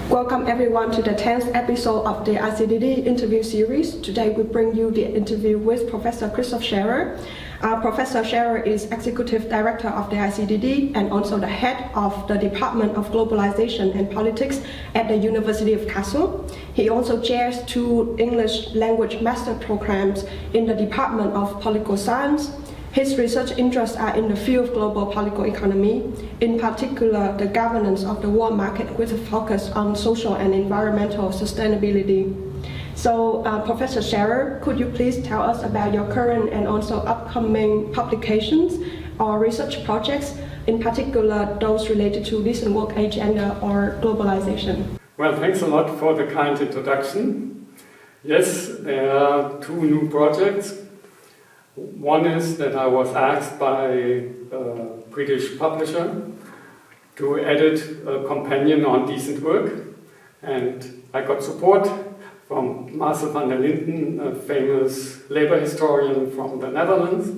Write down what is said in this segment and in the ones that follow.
Welcome everyone to the 10th episode of the ICDD Interview Series. Today we bring you the interview with Professor Christoph Scherrer. Professor Scherrer is Executive Director of the ICDD and also the head of the Department of Globalization and Politics at the University of Kassel. He also chairs 2 English language master programs in the Department of Political Science. His research interests are in the field of global political economy, in particular the governance of the world market with a focus on social and environmental sustainability. So, Professor Scherrer, could you please tell us about your current and also upcoming publications or research projects, in particular those related to decent work agenda or globalization? Well, thanks a lot for the kind introduction. Yes, there are 2 new projects. One is that I was asked by a British publisher to edit a companion on decent work, and I got support from Marcel van der Linden, a famous labor historian from the Netherlands,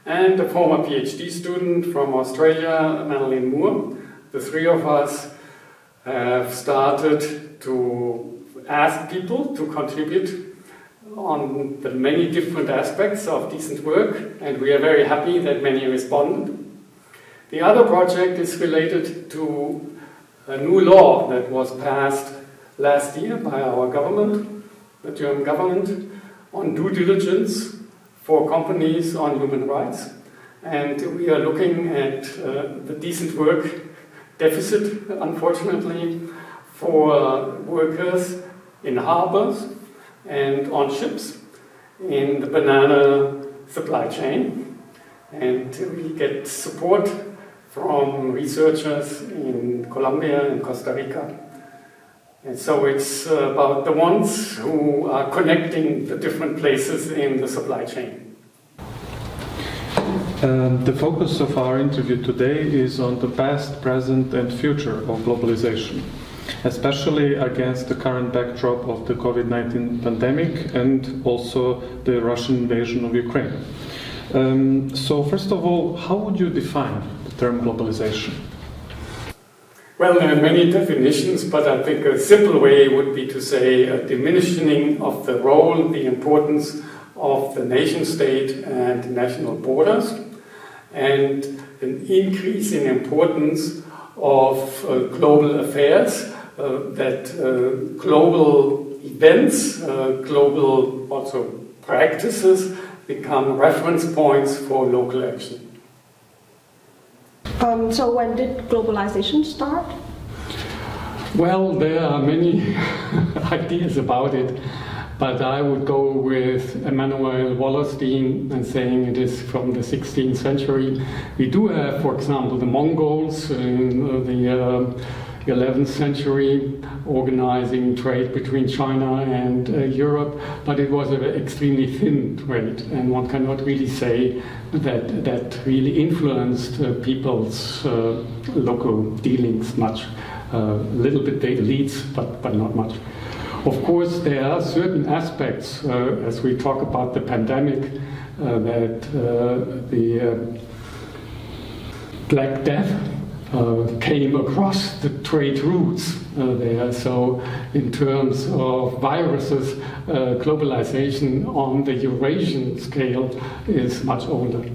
and a former PhD student from Australia, Madeline Moore. The 3 of us have started to ask people to contribute on the many different aspects of decent work, and we are very happy that many responded. The other project is related to a new law that was passed last year by our government, the German government, on due diligence for companies on human rights. And we are looking at the decent work deficit, unfortunately, for workers in harbors and on ships in the banana supply chain. And we get support from researchers in Colombia and Costa Rica. And so it's about the ones who are connecting the different places in the supply chain. The focus of our interview today is on the past, present and future of globalization, especially against the current backdrop of the COVID-19 pandemic and also the Russian invasion of Ukraine. So first of all, how would you define the term globalization? Well, there are many definitions, but I think a simple way would be to say a diminishing of the role, the importance of the nation state and national borders, and an increase in importance of global affairs, that global events, global also practices become reference points for local action. So when did globalization start? Well, there are many ideas about it, but I would go with Emanuel Wallerstein and saying it is from the 16th century. We do have, for example, the Mongols in the 11th century organizing trade between China and Europe, but it was an extremely thin trade, and one cannot really say that really influenced people's local dealings much. A little bit the elites, but not much. Of course, there are certain aspects, as we talk about the pandemic, that the Black Death came across the trade routes there. So in terms of viruses, globalization on the Eurasian scale is much older.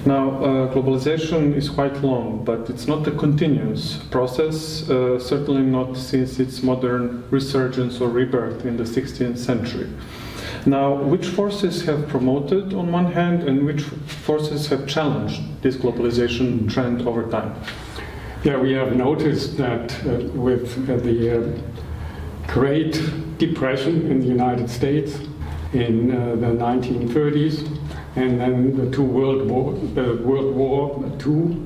Now, globalization is quite long, but it's not a continuous process, certainly not since its modern resurgence or rebirth in the 16th century. Now, which forces have promoted on one hand and which forces have challenged this globalization trend over time? Yeah, we have noticed that with the Great Depression in the United States in the 1930s, and then the World War II,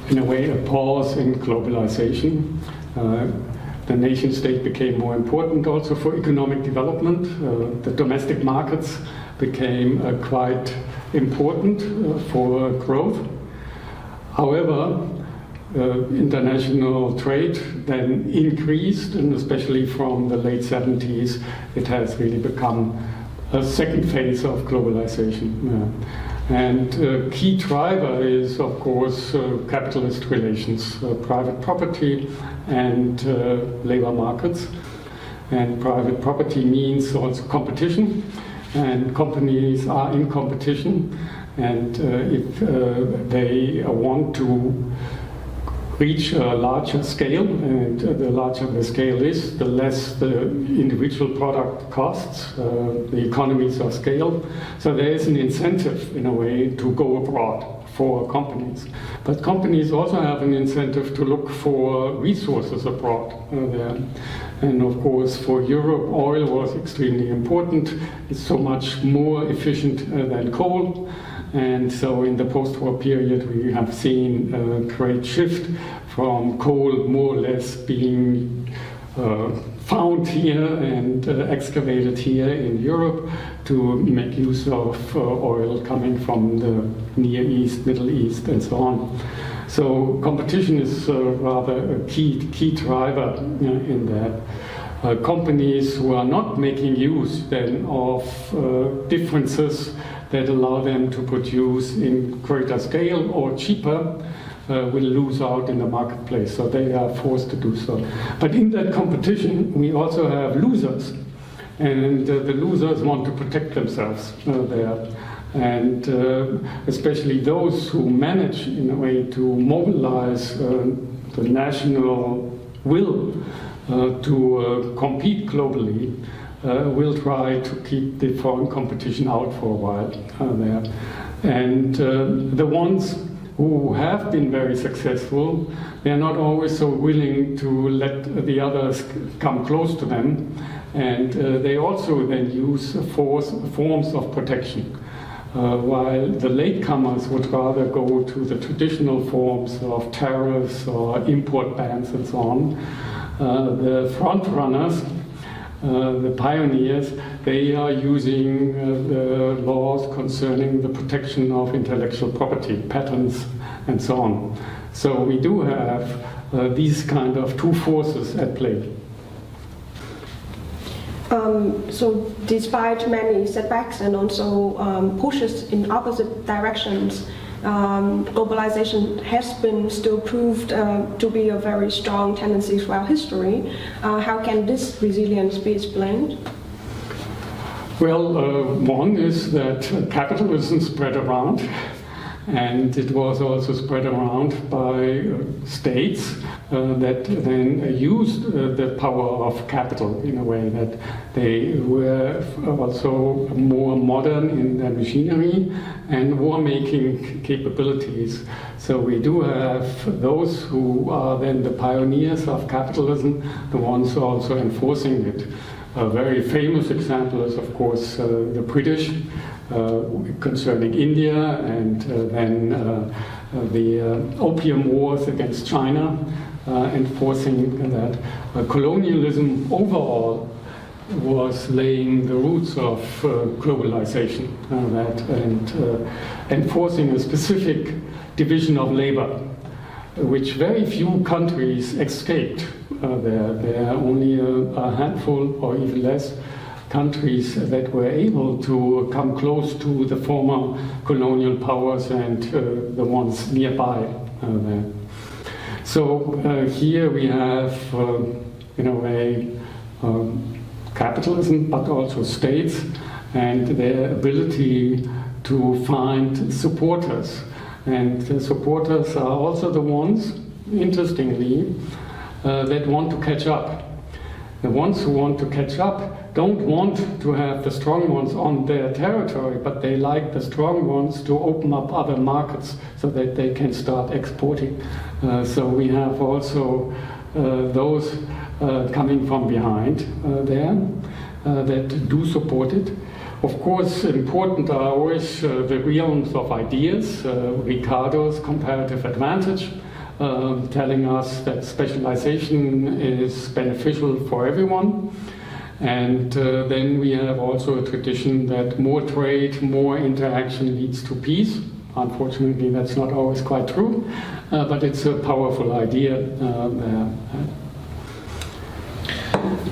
in a way a pause in globalization. The nation state became more important also for economic development. The domestic markets became quite important for growth. However, international trade then increased, and especially from the late 70s, it has really become a second phase of globalization. And key driver is, of course, capitalist relations, private property and labor markets. And private property means also competition, and companies are in competition. And if they want to reach a larger scale, and the larger the scale is, the less the individual product costs, the economies of scale. So there is an incentive, in a way, to go abroad for companies. But companies also have an incentive to look for resources abroad there. And of course, for Europe, oil was extremely important. It's so much more efficient than coal. And so in the post-war period, we have seen a great shift from coal more or less being found here and excavated here in Europe to make use of oil coming from the Near East, Middle East, and so on. So competition is rather a key driver in that. Companies who are not making use then of differences that allow them to produce in greater scale or cheaper will lose out in the marketplace, so they are forced to do so. But in that competition, we also have losers, and the losers want to protect themselves there. And especially those who manage, in a way, to mobilize the national will to compete globally, will try to keep the foreign competition out for a while there. And the ones who have been very successful, they are not always so willing to let the others come close to them. And they also then use forms of protection. While the latecomers would rather go to the traditional forms of tariffs or import bans and so on, the front runners, the pioneers, they are using the laws concerning the protection of intellectual property, patents, and so on. So we do have these kind of two forces at play. So despite many setbacks and also pushes in opposite directions, globalization has been still proved to be a very strong tendency throughout history. How can this resilience be explained? Well, one is that capitalism spread around, and it was also spread around by states that then used the power of capital in a way that they were also more modern in their machinery and war-making capabilities. So we do have those who are then the pioneers of capitalism, the ones also enforcing it. A very famous example is, of course, the British concerning India, and then the Opium Wars against China, enforcing that. Colonialism overall was laying the roots of globalization, and enforcing a specific division of labor, which very few countries escaped. There are only a handful or even less countries that were able to come close to the former colonial powers and the ones nearby there. So here we have, in a way, capitalism, but also states and their ability to find supporters. And the supporters are also the ones, interestingly, that want to catch up. The ones who want to catch up don't want to have the strong ones on their territory, but they like the strong ones to open up other markets so that they can start exporting. So we have also those coming from behind there that do support it. Of course, important are always the realms of ideas, Ricardo's comparative advantage, telling us that specialization is beneficial for everyone. And then we have also a tradition that more trade, more interaction leads to peace. Unfortunately, that's not always quite true, but it's a powerful idea there.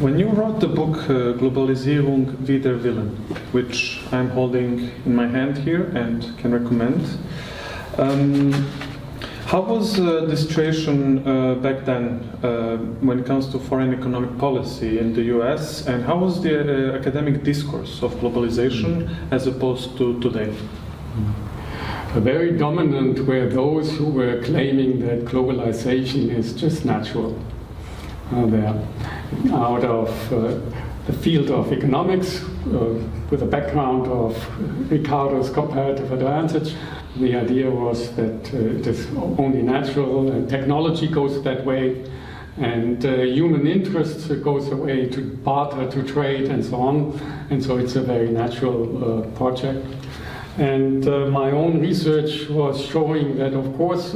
When you wrote the book Globalisierung wider Willen, which I'm holding in my hand here and can recommend, how was the situation back then when it comes to foreign economic policy in the US, and how was the academic discourse of globalization as opposed to today? Very dominant were those who were claiming that globalization is just natural. They're out of the field of economics with a background of Ricardo's comparative advantage. The idea was that it is only natural, and technology goes that way, and human interest goes away to barter, to trade, and so on. And so it's a very natural project. And my own research was showing that, of course,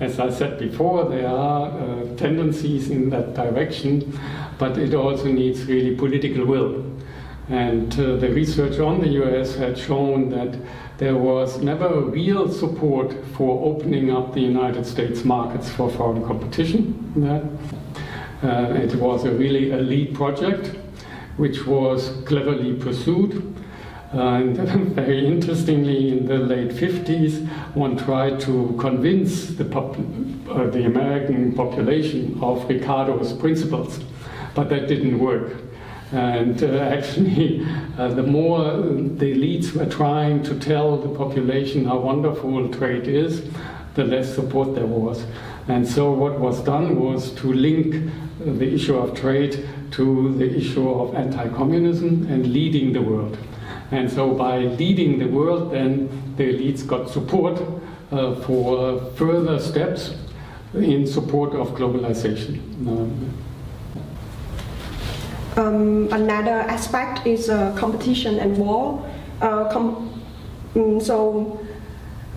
as I said before, there are tendencies in that direction, but it also needs really political will. And the research on the US had shown that there was never real support for opening up the United States markets for foreign competition. It was a really elite project, which was cleverly pursued. And very interestingly, in the late 50s, one tried to convince the American population of Ricardo's principles, but that didn't work. And actually, the more the elites were trying to tell the population how wonderful trade is, the less support there was. And so what was done was to link the issue of trade to the issue of anti-communism and leading the world. And so by leading the world, then the elites got support for further steps in support of globalization. Another aspect is competition and war. So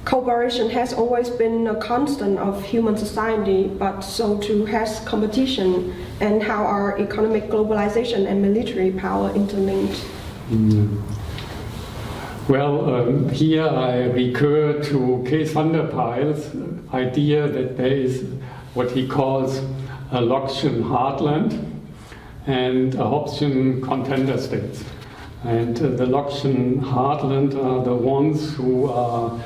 cooperation has always been a constant of human society, but so too has competition, and how are economic globalization and military power interlinked? Well, here I recur to Kees van der Pijl's idea that there is what he calls a Lockean heartland and a Hobbesian contender states. And the Lockean heartland are the ones who are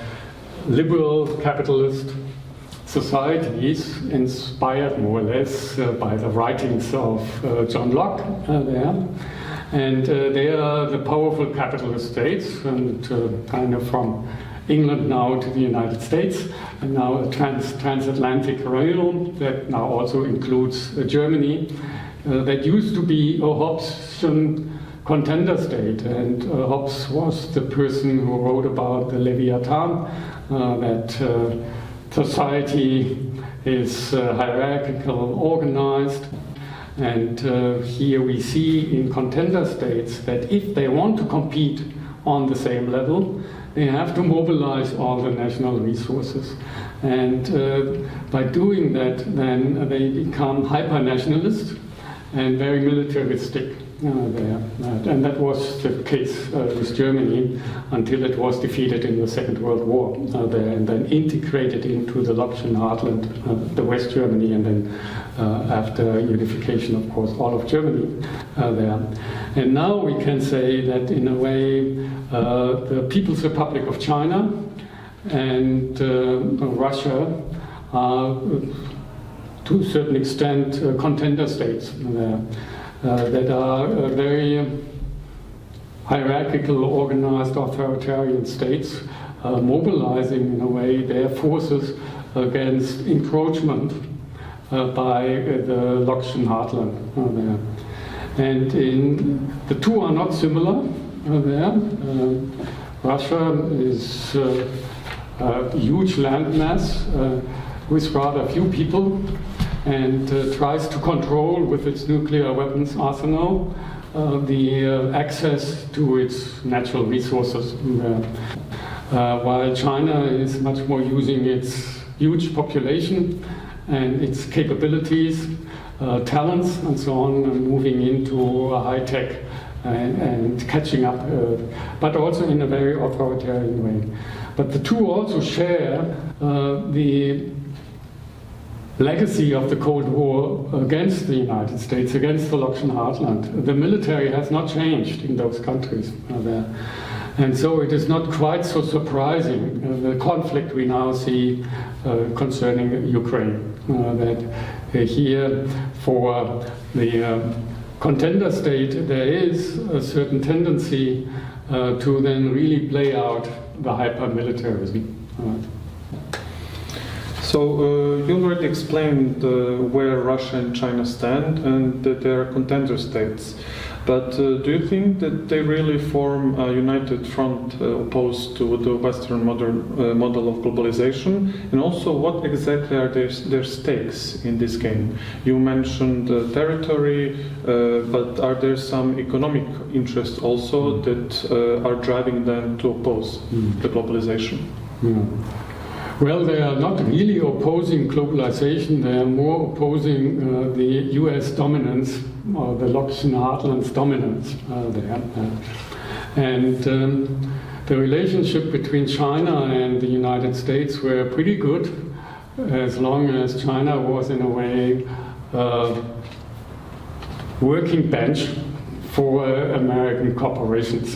liberal capitalist societies inspired more or less by the writings of John Locke there. And they are the powerful capitalist states, and kind of from England now to the United States, and now a transatlantic realm that now also includes Germany, that used to be a Hobbesian contender state. And Hobbes was the person who wrote about the Leviathan, that society is hierarchical, organized. And here we see in contender states that if they want to compete on the same level, they have to mobilize all the national resources. And by doing that, then they become hyper-nationalist and very militaristic there. And that was the case with Germany until it was defeated in the Second World War there, and then integrated into the Lockean heartland, the West Germany, and then after unification, of course, all of Germany there. And now we can say that in a way the People's Republic of China and Russia are to a certain extent contender states that are very hierarchical, organized, authoritarian states, mobilizing in a way their forces against encroachment by the Lockean heartland there. And the two are not similar there. Russia is a huge landmass with rather few people, and tries to control with its nuclear weapons arsenal the access to its natural resources. While China is much more using its huge population and its capabilities, talents and so on, and moving into high tech and catching up, but also in a very authoritarian way. But the two also share the legacy of the Cold War against the United States, against the Lockean heartland. The military has not changed in those countries there. And so it is not quite so surprising, the conflict we now see concerning Ukraine, that here for the contender state there is a certain tendency to then really play out the hyper-militarism. So you already explained where Russia and China stand and that they are contender states. But do you think that they really form a united front opposed to the Western modern model of globalization? And also, what exactly are their stakes in this game? You mentioned territory, but are there some economic interests also that are driving them to oppose the globalization? Well, they are not really opposing globalization, they are more opposing the US dominance, or the Lockean heartland's dominance there. And the relationship between China and the United States were pretty good, as long as China was in a way working bench for American corporations.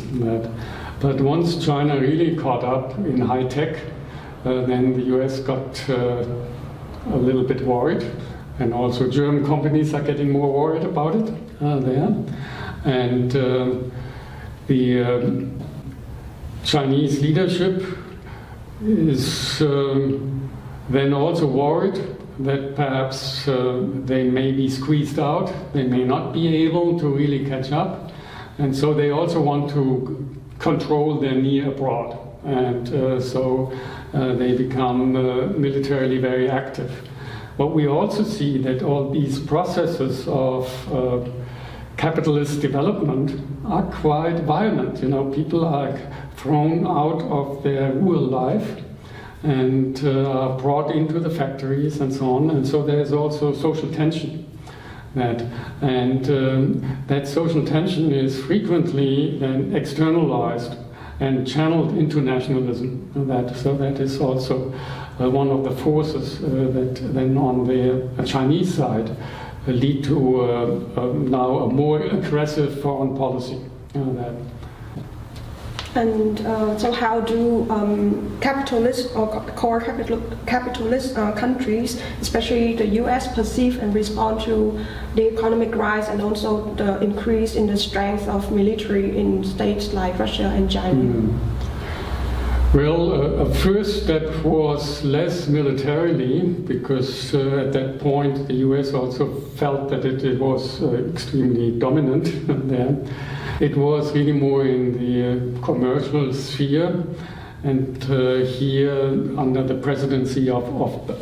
But once China really caught up in high tech, then the US got a little bit worried, and also German companies are getting more worried about it there. And the Chinese leadership is then also worried that perhaps they may be squeezed out, they may not be able to really catch up, and so they also want to control their near abroad. And so they become militarily very active. But we also see that all these processes of capitalist development are quite violent. You know, people are thrown out of their rural life and are brought into the factories and so on. And so there's also social tension. That social tension is frequently then externalized and channeled into nationalism. So that is also one of the forces that then on the Chinese side lead to now a more aggressive foreign policy. And so how do capitalist or core capitalist countries, especially the US, perceive and respond to the economic rise and also the increase in the strength of military in states like Russia and China? Well, a first step was less militarily, because at that point the US also felt that it was extremely dominant there. It was really more in the commercial sphere, and here under the presidency of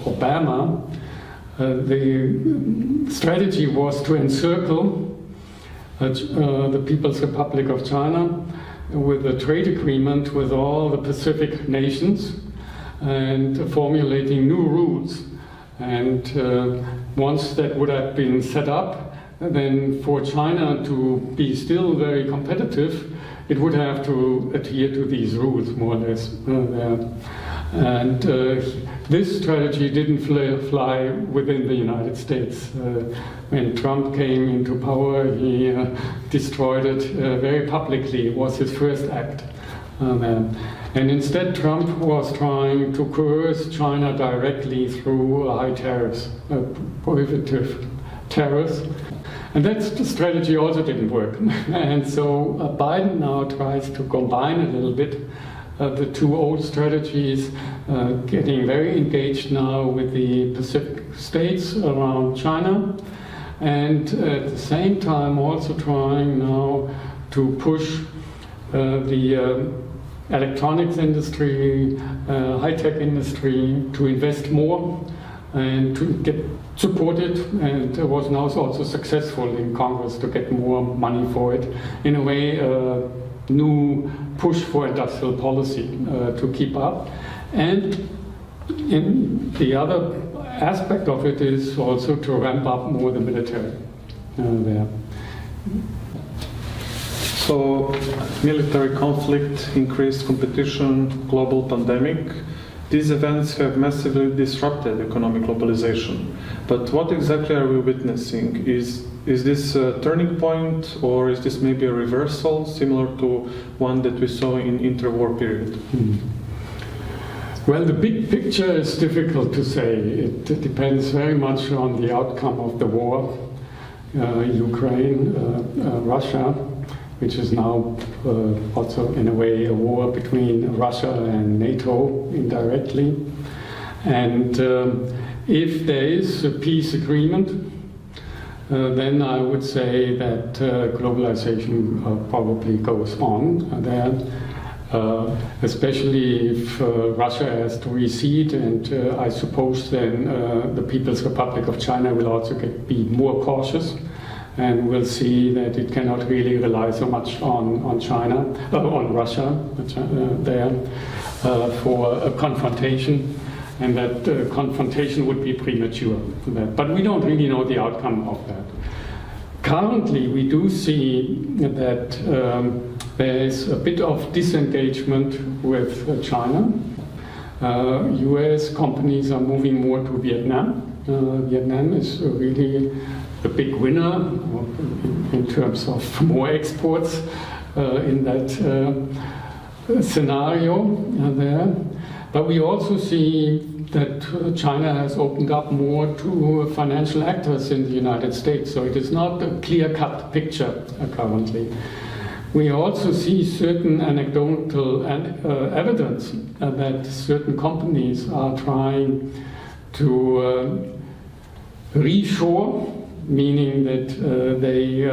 Obama, the strategy was to encircle the People's Republic of China with a trade agreement with all the Pacific nations and formulating new rules. And once that would have been set up, then for China to be still very competitive, it would have to adhere to these rules, more or less. And this strategy didn't fly within the United States. When Trump came into power, he destroyed it very publicly. It was his first act. And instead, Trump was trying to coerce China directly through high tariffs, prohibitive tariffs. And that strategy also didn't work. And so Biden now tries to combine a little bit the two old strategies, getting very engaged now with the Pacific states around China, and at the same time also trying now to push the electronics industry, high-tech industry to invest more and to get supported, and was now also successful in Congress to get more money for it. In a way, new push for industrial policy to keep up. And in the other aspect of it is also to ramp up more the military there. So, military conflict, increased competition, global pandemic. These events have massively disrupted economic globalization. But what exactly are we witnessing? Is this a turning point, or is this maybe a reversal similar to one that we saw in interwar period? Well, the big picture is difficult to say. It depends very much on the outcome of the war, Ukraine, Russia, which is now also in a way a war between Russia and NATO indirectly. And if there is a peace agreement, then I would say that globalization probably goes on there. Especially if Russia has to recede, and I suppose then the People's Republic of China will also be more cautious, and we'll see that it cannot really rely so much on China, on Russia there for a confrontation, and that confrontation would be premature. But we don't really know the outcome of that. Currently, we do see that there is a bit of disengagement with China. US companies are moving more to Vietnam. Vietnam is really the big winner in terms of more exports in that scenario there. But we also see that China has opened up more to financial actors in the United States, so it is not a clear-cut picture currently. We also see certain anecdotal evidence that certain companies are trying to reshore, meaning that they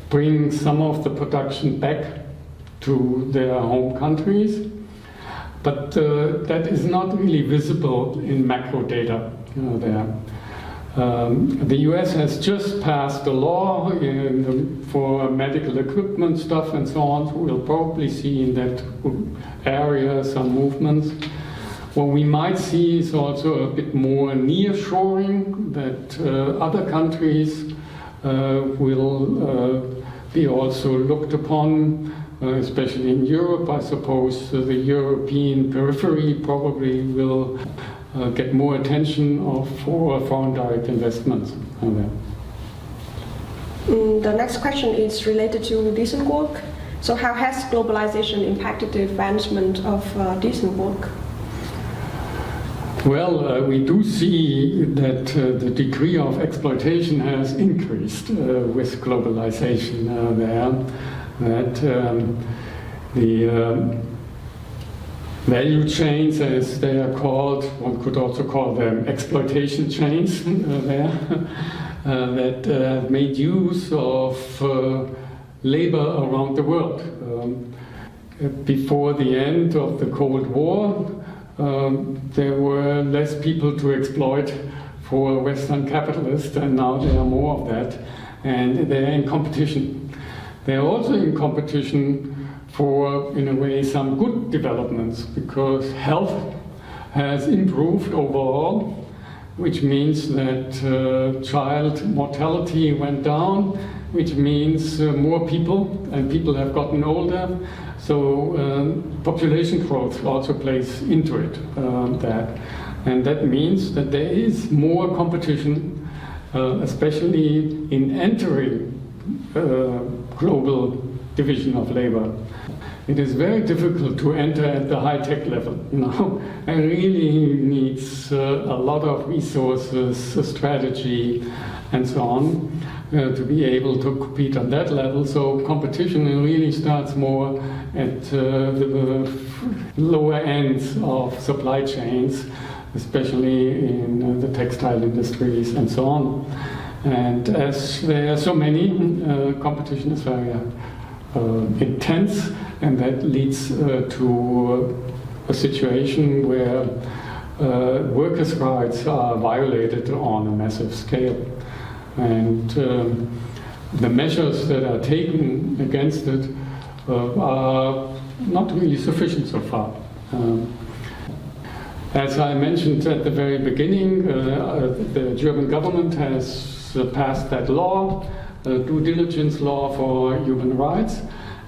bring some of the production back to their home countries. But that is not really visible in macro data there. The US has just passed a law for medical equipment stuff and so on. So we'll probably see in that area some movements. What we might see is also a bit more nearshoring, that other countries will be also looked upon, especially in Europe. I suppose the European periphery probably will get more attention for foreign direct investments. The next question is related to decent work. So how has globalization impacted the advancement of decent work? Well, we do see that the degree of exploitation has increased with globalization there. That the value chains, as they are called, one could also call them exploitation chains there, that have made use of labor around the world. Before the end of the Cold War, there were less people to exploit for Western capitalists, and now there are more of that, and they're in competition. They're also in competition for, in a way, some good developments, because health has improved overall, which means that child mortality went down, which means more people, and people have gotten older. So population growth also plays into it, and that means that there is more competition, especially in entering global division of labor. It is very difficult to enter at the high-tech level, and really needs a lot of resources, strategy, and so on, to be able to compete on that level. So competition really starts more at the lower ends of supply chains, especially in the textile industries and so on. And as there are so many, competition is very intense, and that leads to a situation where workers' rights are violated on a massive scale. And the measures that are taken against it are not really sufficient so far. As I mentioned at the very beginning, the German government has passed that law, due diligence law for human rights,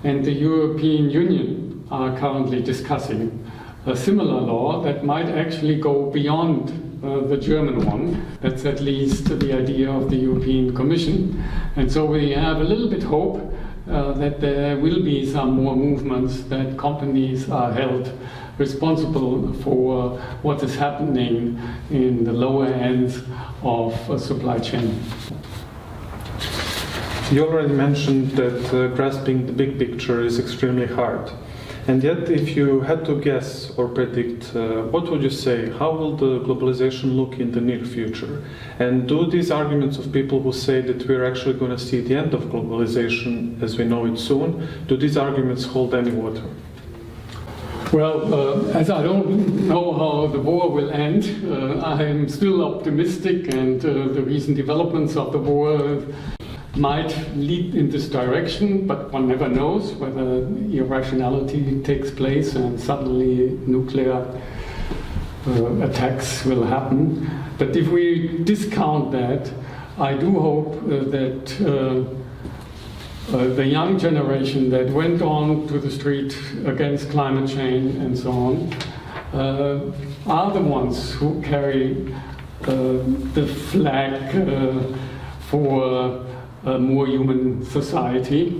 and the European Union are currently discussing a similar law that might actually go beyond the German one. That's at least the idea of the European Commission. And so we have a little bit hope that there will be some more movements, that companies are held responsible for what is happening in the lower ends of a supply chain. You already mentioned that grasping the big picture is extremely hard. And yet, if you had to guess or predict, what would you say? How will the globalization look in the near future? And do these arguments of people who say that we're actually going to see the end of globalization as we know it soon, do these arguments hold any water? Well, as I don't know how the war will end, I am still optimistic, and the recent developments of the war might lead in this direction, but one never knows whether irrationality takes place and suddenly nuclear attacks will happen. But if we discount that, I do hope that the young generation that went on to the street against climate change and so on are the ones who carry the flag for a more human society,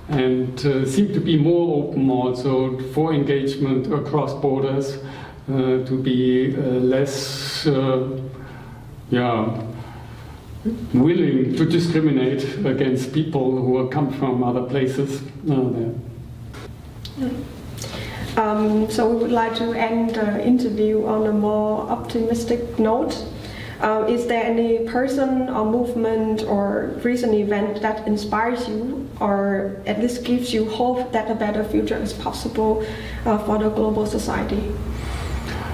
and seem to be more open also for engagement across borders, to be less willing to discriminate against people who come from other places. So we would like to end the interview on a more optimistic note. Is there any person or movement or recent event that inspires you, or at least gives you hope that a better future is possible for the global society?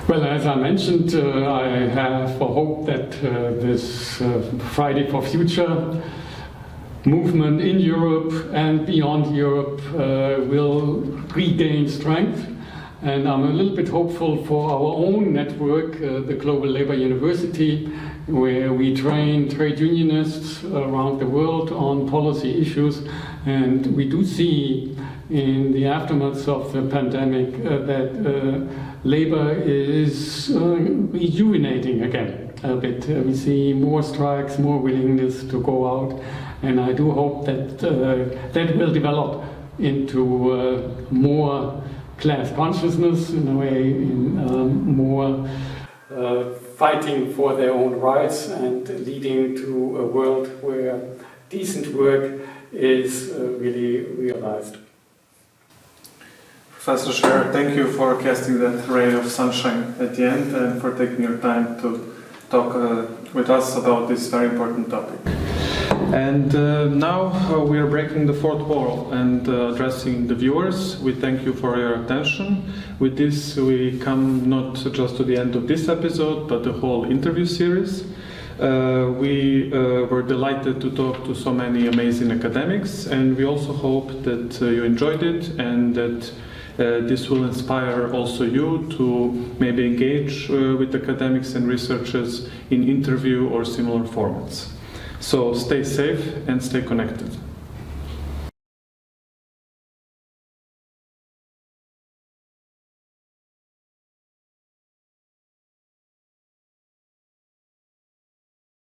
Well, as I mentioned, I have a hope that this Friday for Future movement in Europe and beyond Europe will regain strength. And I'm a little bit hopeful for our own network, the Global Labor University, where we train trade unionists around the world on policy issues. And we do see in the aftermath of the pandemic that labor is rejuvenating again a bit. We see more strikes, more willingness to go out. And I do hope that that will develop into more class consciousness, in a way, in more fighting for their own rights and leading to a world where decent work is really realized. Professor Scherrer, thank you for casting that ray of sunshine at the end and for taking your time to talk with us about this very important topic. And now we are breaking the fourth wall and addressing the viewers. We thank you for your attention. With this, we come not just to the end of this episode, but the whole interview series. We were delighted to talk to so many amazing academics, and we also hope that you enjoyed it and that this will inspire also you to maybe engage with academics and researchers in interview or similar formats. So stay safe and stay connected.